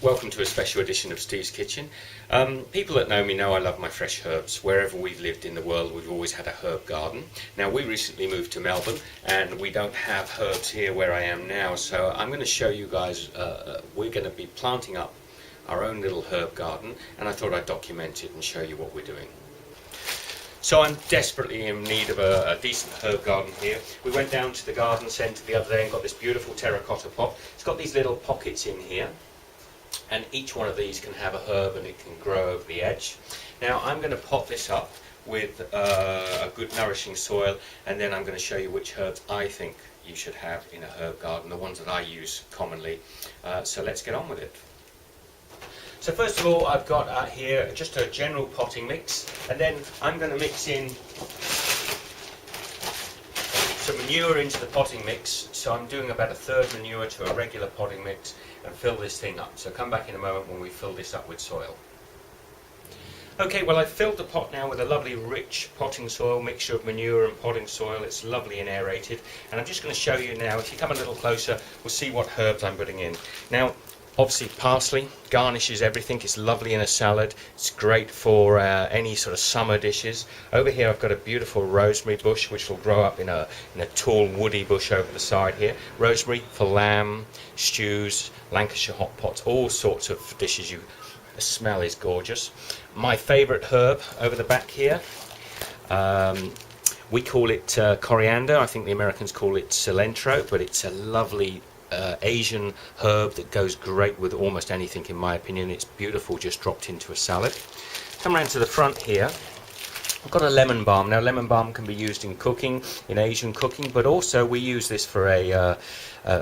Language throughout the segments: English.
Welcome to a special edition of Steve's Kitchen. People that know me know I love my fresh herbs. Wherever we've lived in the world, we've always had a herb garden. Now, we recently moved to Melbourne and we don't have herbs here where I am now, so I'm going to show you guys, we're going to be planting up our own little herb garden, and I thought I'd document it and show you what we're doing. So I'm desperately in need of a decent herb garden here. We went down to the garden centre the other day and got this beautiful terracotta pot. It's got these little pockets in here, and each one of these can have a herb and it can grow over the edge. Now I'm going to pot this up with a good nourishing soil, and then I'm going to show you which herbs I think you should have in a herb garden, the ones that I use commonly. So let's get on with it. So first of all, I've got here just a general potting mix, and then I'm going to mix in some manure into the potting mix. So I'm doing about a third manure to a regular potting mix and fill this thing up. So come back in a moment when we fill this up with soil. Okay, well, I've filled the pot now with a lovely rich potting soil, mixture of manure and potting soil. It's lovely and aerated, and I'm just going to show you now. If you come a little closer, we'll see what herbs I'm putting in. Now, obviously parsley garnishes everything. It's lovely in a salad. It's great for any sort of summer dishes. Over here I've got a beautiful rosemary bush which will grow up in a tall woody bush over the side here. Rosemary for lamb, stews, Lancashire hot pots, all sorts of dishes. The smell is gorgeous. My favourite herb over the back here, we call it coriander. I think the Americans call it cilantro, but it's a lovely Asian herb that goes great with almost anything, in my opinion. It's beautiful just dropped into a salad. Come around to the front here. I've got a lemon balm. Now, lemon balm can be used in cooking, in Asian cooking, but also we use this for a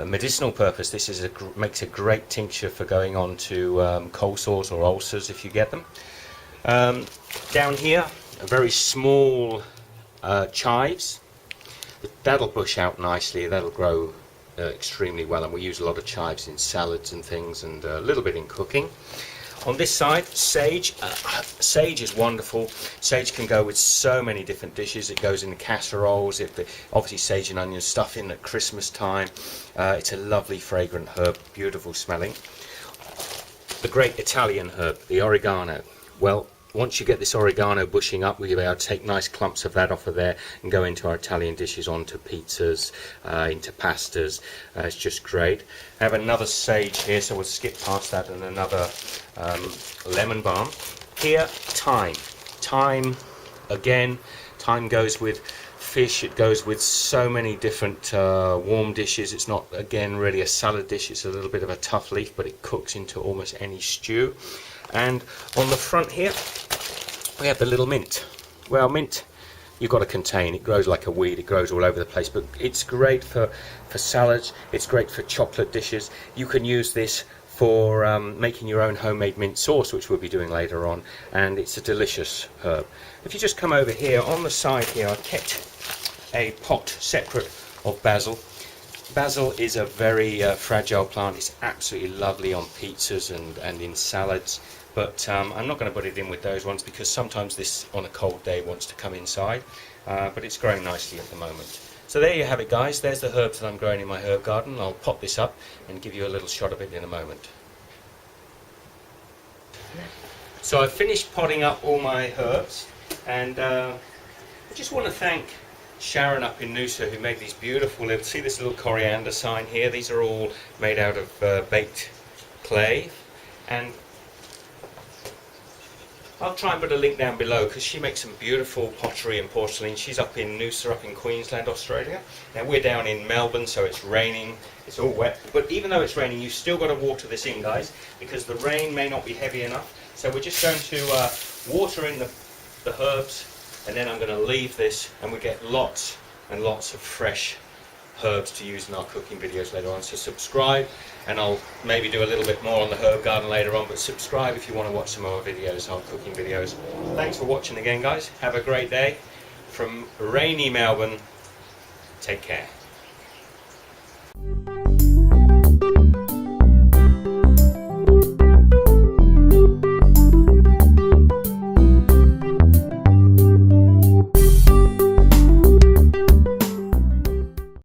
medicinal purpose. This is makes a great tincture for going on to cold sores or ulcers if you get them. Down here, a very small chives. That'll bush out nicely. That'll grow extremely well, and we use a lot of chives in salads and things, and a little bit in cooking. On this side, sage. Sage is wonderful. Sage can go with so many different dishes. It goes in casseroles. Obviously sage and onion stuff in at Christmas time. It's a lovely fragrant herb, beautiful smelling. The great Italian herb, the oregano. Well, once you get this oregano bushing up, we'll be able to take nice clumps of that off of there and go into our Italian dishes, onto pizzas, into pastas. It's just great. I have another sage here, so we'll skip past that, and another lemon balm. Here, thyme. Thyme, again, thyme goes with fish. It goes with so many different warm dishes. It's not, again, really a salad dish. It's a little bit of a tough leaf, but it cooks into almost any stew. And on the front here, we have the little mint. Well, mint, you've got to contain. It grows like a weed. It grows all over the place, but it's great for salads. It's great for chocolate dishes. You can use this for making your own homemade mint sauce, which we'll be doing later on, and it's a delicious herb. If you just come over here, on the side here, I've kept a pot separate of basil. Basil is a very fragile plant. It's absolutely lovely on pizzas and in salads, but I'm not going to put it in with those ones because sometimes this on a cold day wants to come inside, but it's growing nicely at the moment. So there you have it, guys. There's the herbs that I'm growing in my herb garden. I'll pop this up and give you a little shot of it in a moment. So I've finished potting up all my herbs, and I just want to thank Sharon up in Noosa, who made these beautiful little, see this little coriander sign here? These are all made out of baked clay, and I'll try and put a link down below because she makes some beautiful pottery and porcelain. She's up in Noosa, up in Queensland, Australia. Now we're down in Melbourne, so it's raining, it's all wet, but even though it's raining, you've still got to water this in, guys, because the rain may not be heavy enough. So we're just going to water in the herbs, and then I'm going to leave this, and we get lots and lots of fresh herbs to use in our cooking videos later on. So subscribe, and I'll maybe do a little bit more on the herb garden later on, but subscribe if you want to watch some more videos, our cooking videos. Thanks for watching again, guys. Have a great day from rainy Melbourne. Take care.